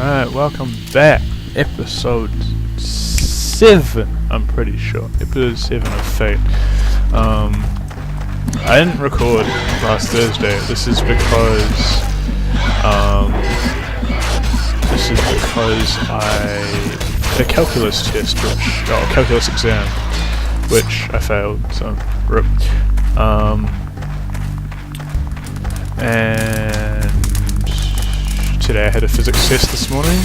Alright, welcome back. Episode 7, I'm pretty sure. Episode 7 of Fate. I didn't record last Thursday. This is because a calculus test, calculus exam, which I failed, so rip. And today I had a physics test this morning,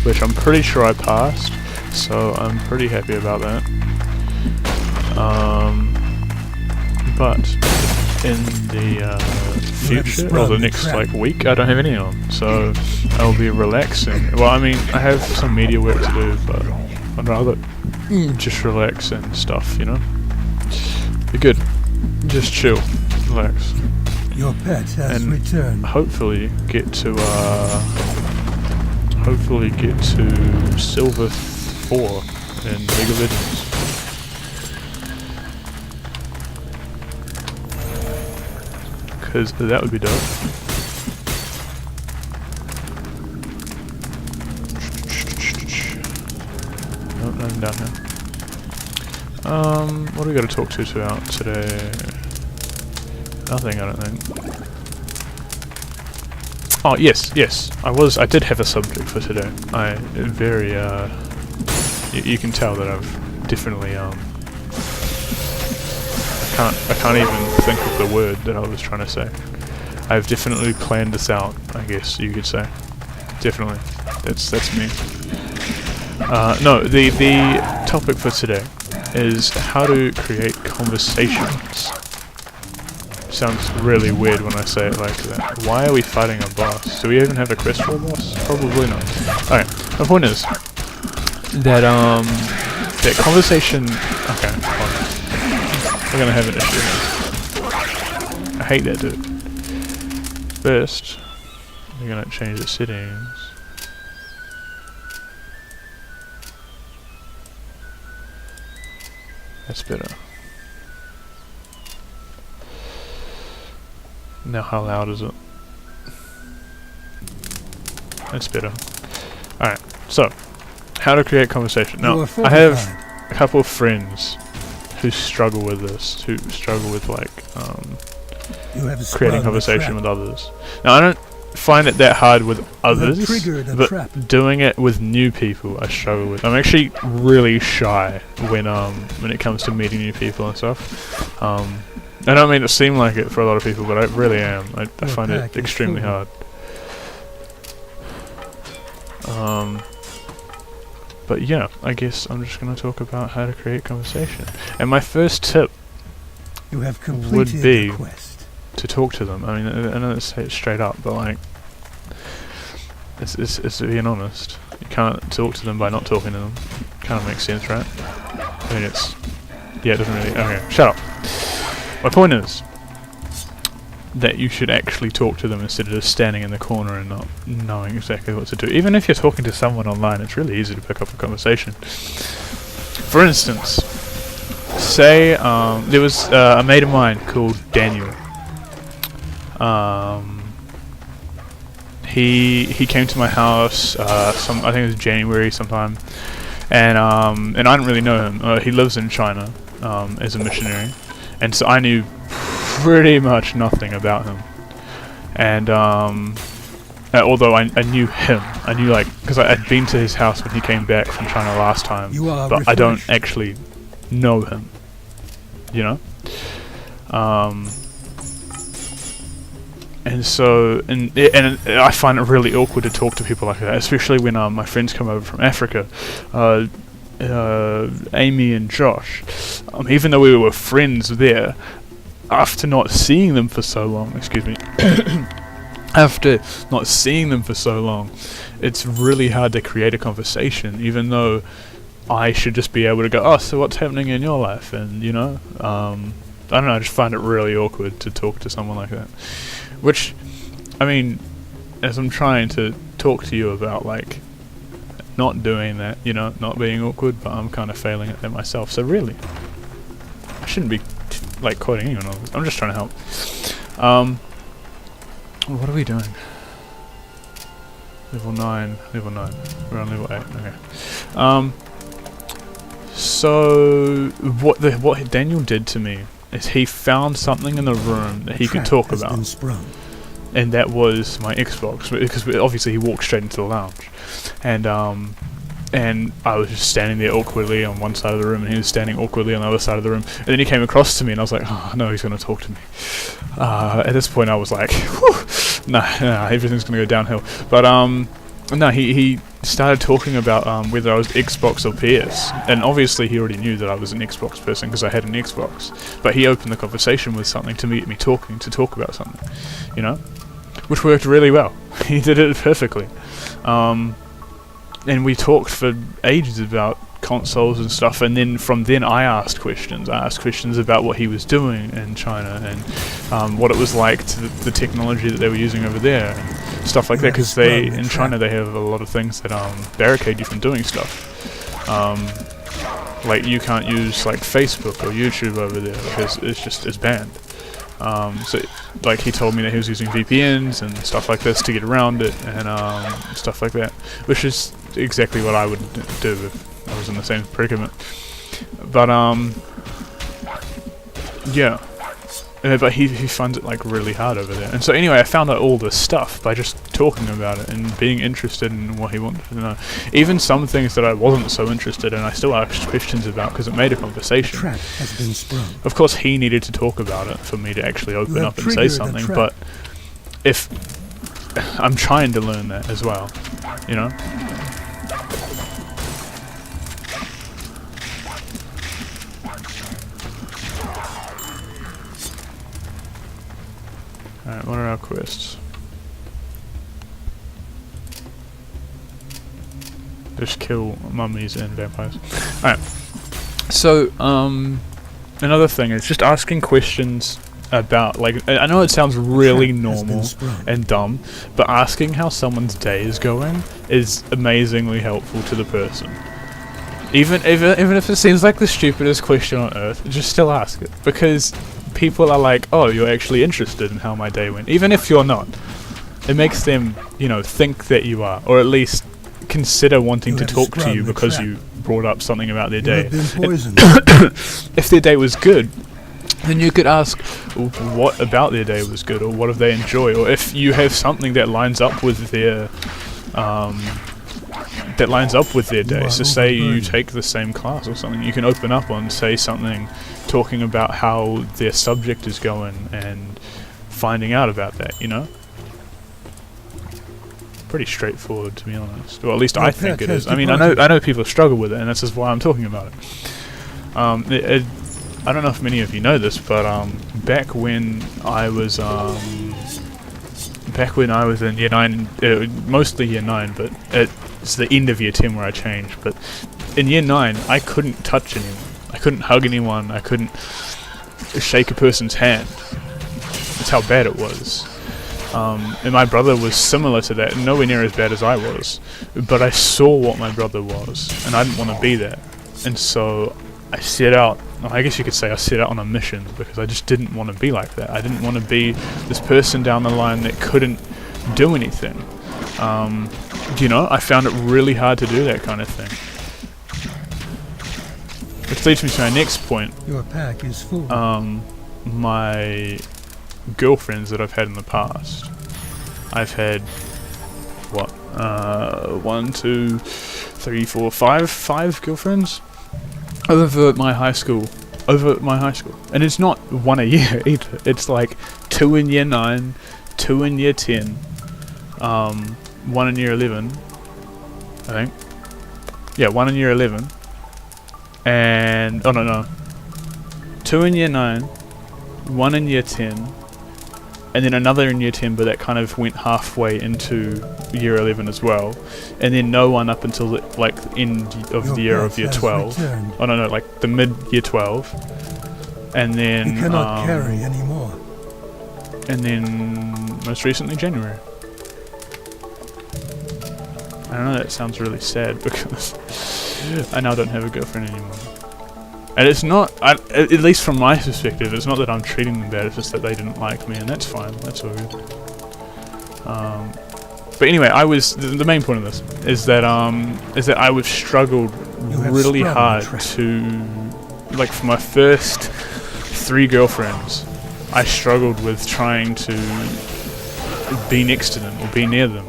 which I'm pretty sure I passed, so I'm pretty happy about that. But in the future, or the next week, I don't have any on, so I'll be relaxing. Well, I mean, I have some media work to do, but I'd rather just relax and stuff, you know? Be good. Just chill, relax. Your pet has returned. Hopefully get to Silver 4 in League of Legends. Because that would be dope. Nope, nothing down here. What do we got to talk to about today? Nothing, I don't think. Oh, yes. I did have a subject for today. You can tell that I've definitely, I can't even think of the word that I was trying to say. I've definitely planned this out, I guess you could say. Definitely. That's me. No, the topic for today is how to create conversations. Sounds really weird when I say it like that. Why are we fighting a boss? Do we even have a quest for a boss? Probably not. Alright, my point is that that conversation. Okay, hold on. We're gonna have an issue here. I hate that dude. First, we're gonna change the settings. That's better. Now how loud is it? That's better. Alright, so, how to create conversation. Now, I have a couple of friends who struggle with this, creating conversation with others. Now, I don't find it that hard with others, but doing it with new people I struggle with. I'm actually really shy when it comes to meeting new people and stuff. I don't mean to seem like it for a lot of people, but I really am. I find it extremely hard. But yeah, I guess I'm just going to talk about how to create conversation. And my first tip would be to talk to them. I mean, I know say it straight up, but like, it's being honest. You can't talk to them by not talking to them. Kind of makes sense, right? I mean, it doesn't really. Okay, shut up. My point is that you should actually talk to them instead of just standing in the corner and not knowing exactly what to do. Even if you're talking to someone online, it's really easy to pick up a conversation. For instance, say there was a mate of mine called Daniel. He came to my house. I think it was January sometime, and I didn't really know him. He lives in China as a missionary. And so I knew pretty much nothing about him. And although I knew him, I knew because I'd been to his house when he came back from China last time, but I don't actually know him, you know? And so, and I find it really awkward to talk to people like that, especially when my friends come over from Africa. Amy and Josh, even though we were friends there, after not seeing them for so long, it's really hard to create a conversation, even though I should just be able to go, oh, so what's happening in your life? And, you know, I don't know, I just find it really awkward to talk to someone like that. Which, I mean, as I'm trying to talk to you about, not doing that, you know, not being awkward, but I'm kind of failing at that myself. So really, I shouldn't be quoting anyone on this. I'm just trying to help. What are we doing? Level 9. Level 9. We're on level 8. Okay. So what Daniel did to me is he found something in the room that he could talk about, and that was my Xbox, because obviously he walked straight into the lounge, and I was just standing there awkwardly on one side of the room, and he was standing awkwardly on the other side of the room, and then he came across to me, and I was like, oh no, he's going to talk to me. At this point I was like, nah, everything's going to go downhill. But no, he started talking about whether I was Xbox or PS, and obviously he already knew that I was an Xbox person because I had an Xbox, but he opened the conversation with something to get me talk about something, you know, which worked really well. He did it perfectly. And we talked for ages about consoles and stuff, and then from then I asked questions. I asked questions about what he was doing in China, and what it was like to the technology that they were using over there, and stuff like that, because in China they have a lot of things that barricade you from doing stuff. Like you can't use like Facebook or YouTube over there because it's banned. So like he told me that he was using VPNs and stuff like this to get around it, and stuff like that, which is exactly what I would do if I was in the same predicament. But yeah, but he finds it like really hard over there. And so anyway, I found out all this stuff by just talking about it and being interested in what he wanted to know. Even some things that I wasn't so interested in, I still asked questions about because it made a conversation. Trap has been sprung. Of course, he needed to talk about it for me to actually open up and say something. But if I'm trying to learn that as well, you know. Alright, what are our quests? Just kill mummies and vampires. Alright. So, another thing is just asking questions about, like, I know it sounds really normal and dumb, but asking how someone's day is going is amazingly helpful to the person. Even if it seems like the stupidest question on earth, just still ask it, because people are like, oh, you're actually interested in how my day went, even if you're not. It makes them, you know, think that you are, or at least consider wanting to talk to you because you brought up something about their day. If their day was good, then you could ask what about their day was good, or what have they enjoyed, or if you have something that lines up with their day. So say you take the same class or something, you can open up on, say, something talking about how their subject is going and finding out about that, you know? Pretty straightforward, to be honest. Or at least I think it is. I mean, I know people struggle with it, and that's just why I'm talking about it. I don't know if many of you know this, but back when I was in year 9, mostly year 9, but it's the end of year 10 where I changed. But in year 9, I couldn't touch anyone. I couldn't hug anyone. I couldn't shake a person's hand. That's how bad it was. And my brother was similar to that, nowhere near as bad as I was. But I saw what my brother was, and I didn't want to be that. And so I set out, I guess you could say I set out on a mission, because I just didn't want to be like that. I didn't want to be this person down the line that couldn't do anything. You know, I found it really hard to do that kind of thing. Which leads me to my next point. Your pack is full. My girlfriends that I've had in the past. I've had, what, 1, 2, 3, 4, 5 girlfriends over my high school. And it's not one a year either. It's like 2 in year 9, 2 in year 10, 1 in year 11, I think. Yeah, 1 in year 11. And, oh no, 2 in year 9, 1 in year 10, and then another in year 10, but that kind of went halfway into year 11 as well, and then no one up until the end of the year of year 12. Oh no, like the mid year 12, and then you cannot carry anymore. And then most recently January. I know that sounds really sad because I now don't have a girlfriend anymore. And it's not, at least from my perspective, it's not that I'm treating them bad, it's just that they didn't like me, and that's fine, that's all good. But anyway, the main point of this is that I was struggled You have really sprung hard the trap. to, like, for my first 3 girlfriends, I struggled with trying to be next to them or be near them,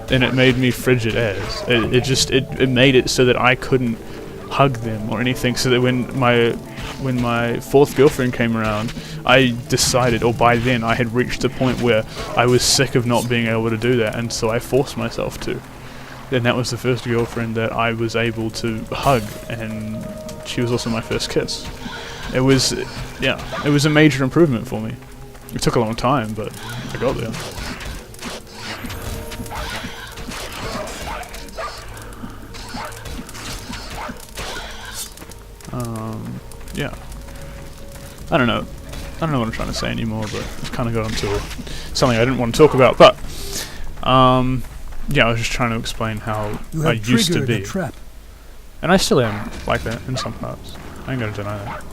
and it made me frigid as. It made it so that I couldn't hug them or anything, so that when my 4th girlfriend came around, I decided, or by then I had reached the point where I was sick of not being able to do that, and so I forced myself to. And that was the first girlfriend that I was able to hug, and she was also my first kiss. It was a major improvement for me. It took a long time, but I got there. Yeah. I don't know what I'm trying to say anymore, but I've kind of got onto something I didn't want to talk about. But yeah, I was just trying to explain how You I have used to triggered be, a trap. and I still am like that in some parts. I ain't gonna deny that.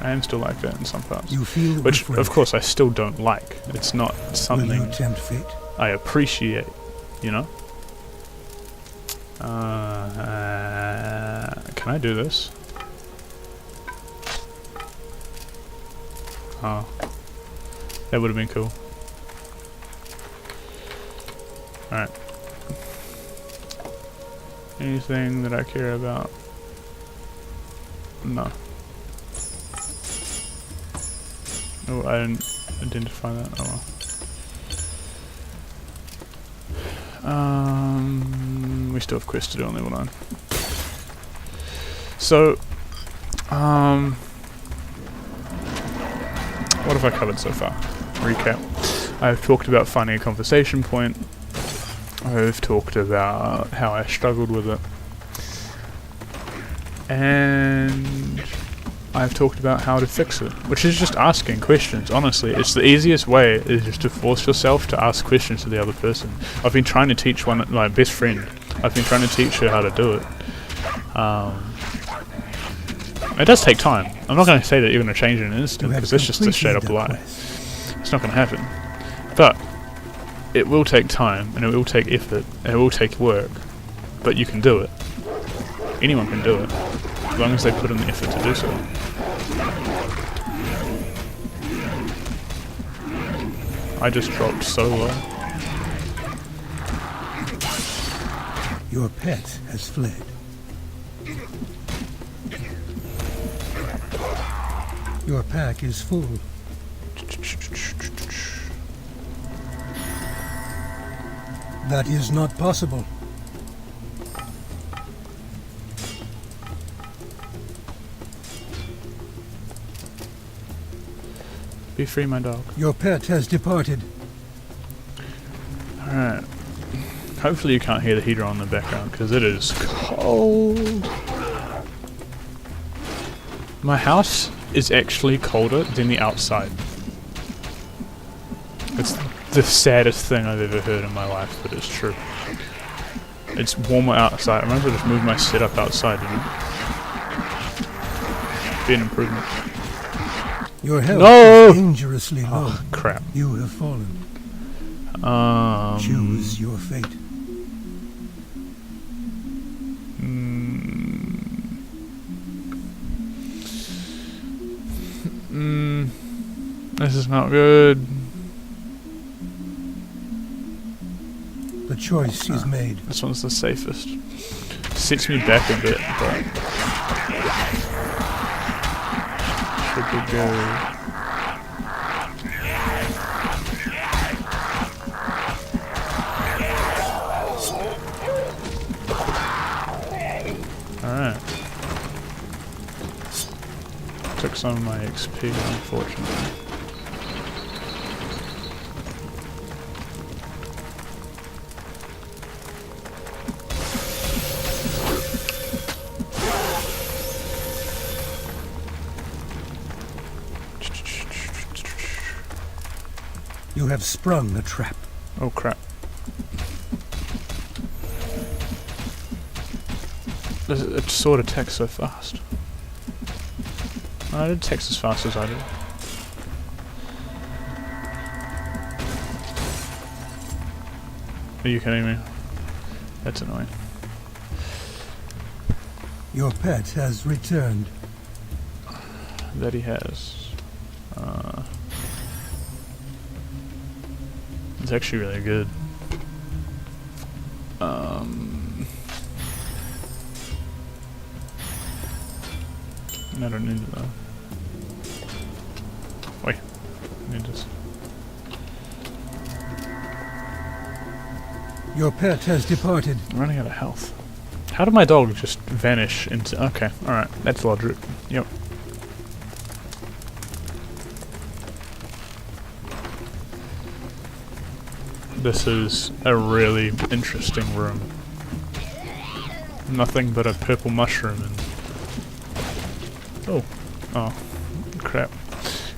I am still like that in some parts, You feel which of refreshed. course I still don't like. It's not Will you something tempt fate? I appreciate, you know? Can I do this? Oh. That would have been cool. Alright. Anything that I care about? No. Oh, I didn't identify that. Oh well. We still have quests to do on level 9. So, what have I covered so far? Recap. I've talked about finding a conversation point. I've talked about how I struggled with it. And I've talked about how to fix it, which is just asking questions, honestly. It's the easiest way, is just to force yourself to ask questions to the other person. I've been trying to teach my best friend, I've been trying to teach her how to do it. It does take time. I'm not going to say that you're going to change in an instant, because that's just a straight up lie. It's not going to happen. But it will take time, and it will take effort, and it will take work. But you can do it. Anyone can do it, as long as they put in the effort to do so. I just dropped so low. Your pet has fled. Your pack is full. That is not possible. Be free, my dog. Your pet has departed. Alright. Hopefully you can't hear the heater on in the background, because it is cold. My house is actually colder than the outside. It's the saddest thing I've ever heard in my life, but it's true. It's warmer outside. I might as well just move my setup outside, you know? Be an improvement. Your health No! is dangerously low. Oh, crap. You have fallen. Choose your fate. This is not good. The choice is made. This one's the safest. Sets me back a bit, but should be good. Alright. Took some of my XP, unfortunately. You have sprung a trap. Oh crap. It sort of attacks so fast. Oh, it attacks as fast as I do. Are you kidding me? That's annoying. Your pet has returned. That he has. It's actually really good. I don't need it though. Wait, I need this. Your pet has departed. I'm running out of health. How did my dog just vanish into... Okay, alright, that's logic. Yep. This is a really interesting room. Nothing but a purple mushroom and... Oh, crap.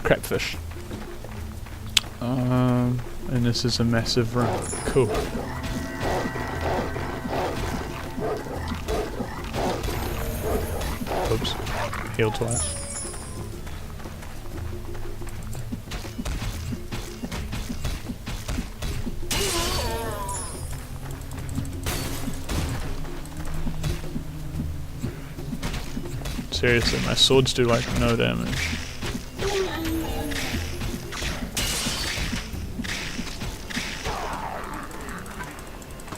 Crapfish. And this is a massive room. Cool. Oops. Heal twice. Seriously, my swords do like no damage.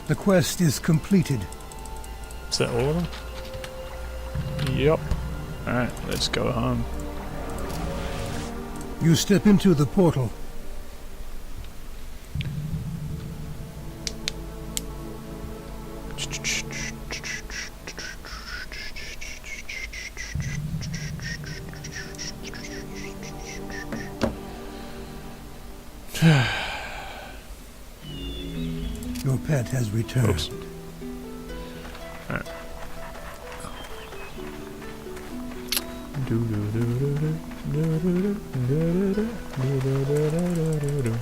The quest is completed. Is that all of them? Yup. Alright, let's go home. You step into the portal. Your pet has returned. Oops. Alright.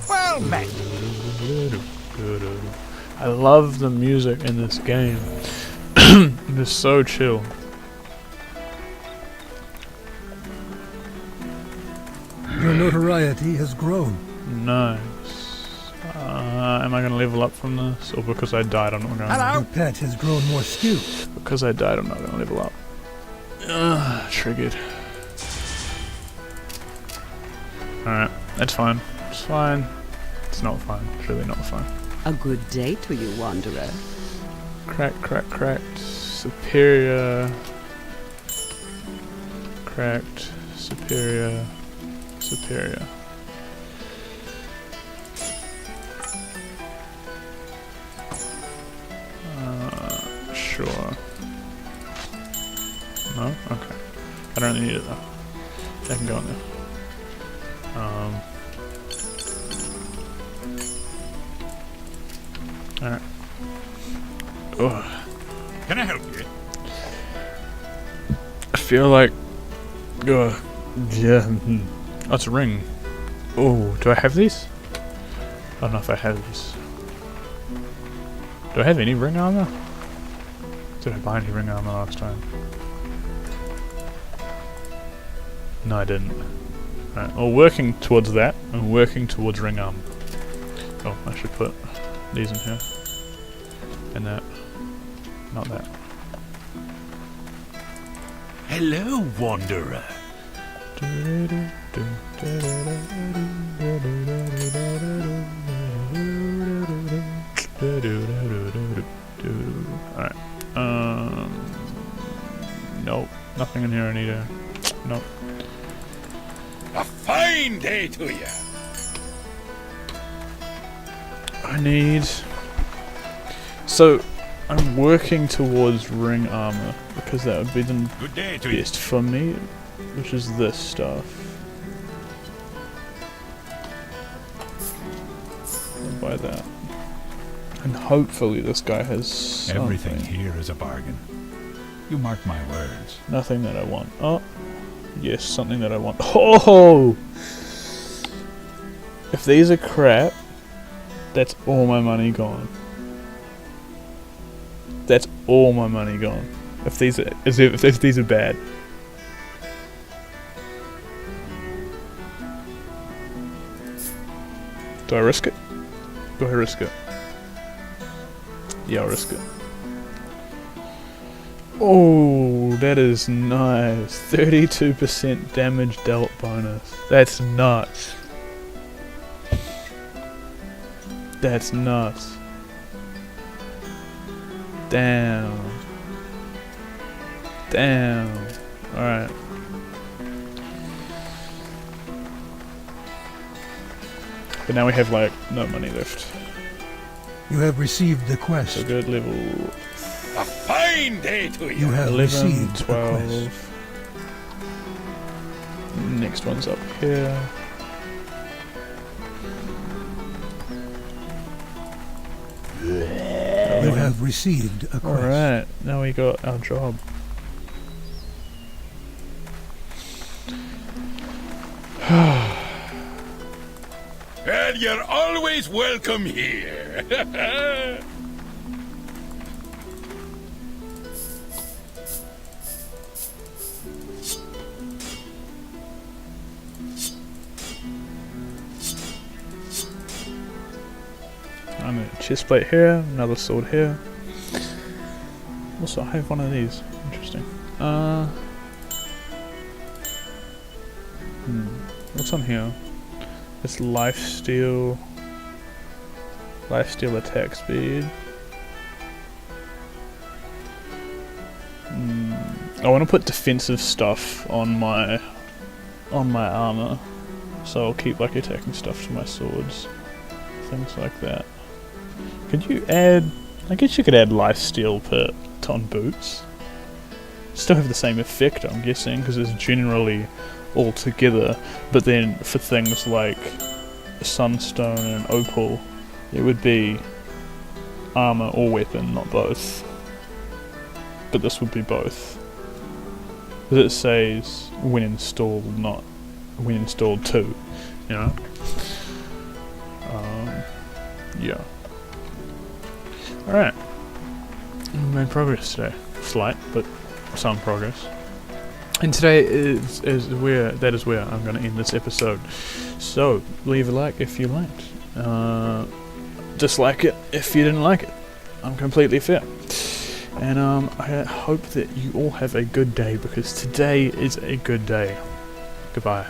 Well met. I love the music in this game. It is so chill. Your notoriety has grown. Nice. Am I gonna level up from this? Or because I died I'm not gonna... Your pet has grown more skilled. Because I died I'm not gonna level up. Triggered. Alright, that's fine. It's fine. It's not fine. It's really not fine. A good day to you, Wanderer. Cracked. Superior. Cracked. Superior. Sure. No? Okay. I don't really need it though. I can go in there. Alright. Ugh. Can I help you? I feel like... Ugh. Yeah. Oh, it's a ring. Oh, do I have these? I don't know if I have these. Do I have any ring armor? Did I buy any ring armor last time? No, I didn't. Right, well, working towards that, and working towards ring armor. Oh, I should put these in here. And that. Not that. Hello, Wanderer. Alright. Nope. Nothing in here I need to... Nope. A fine day to you. I need... So, I'm working towards ring armor, because that would be the Good day to you. best for me, which is this stuff. I'll buy that. And hopefully this guy has something. Everything here is a bargain. You mark my words. Nothing that I want. Oh! Yes, something that I want. Oh! If these are crap, that's all my money gone. That's all my money gone. If these are if these are bad. Do I risk it? Do I risk it? Yeah, I'll risk it. Oh, that is nice. 32% damage dealt bonus. That's nuts. That's nuts. Damn. Damn. Alright. But now we have like no money left. You have received the quest. So good level A fine day to You have 11, received the 12. quest. Next one's up here. You have received a quest. Alright, now we got our job. Well, you're always welcome here. I'm a chest plate here, another sword here. Also, I have one of these. Interesting. What's on here? It's lifesteal. Lifesteal attack speed. I want to put defensive stuff on my armor, so I'll keep like attacking stuff to my swords, things like that. Could you add? I guess you could add lifesteal pit on boots. Still have the same effect, I'm guessing, because it's generally all together. But then for things like sunstone and opal, it would be armor or weapon, not both. But this would be both. Because it says when installed, not when installed too. You know. Yeah. Alright. We made progress today. Slight, but some progress. And today is where I'm going to end this episode. So, leave a like if you liked. Dislike it if you didn't like it. I'm completely fair. And I hope that you all have a good day, because today is a good day. Goodbye.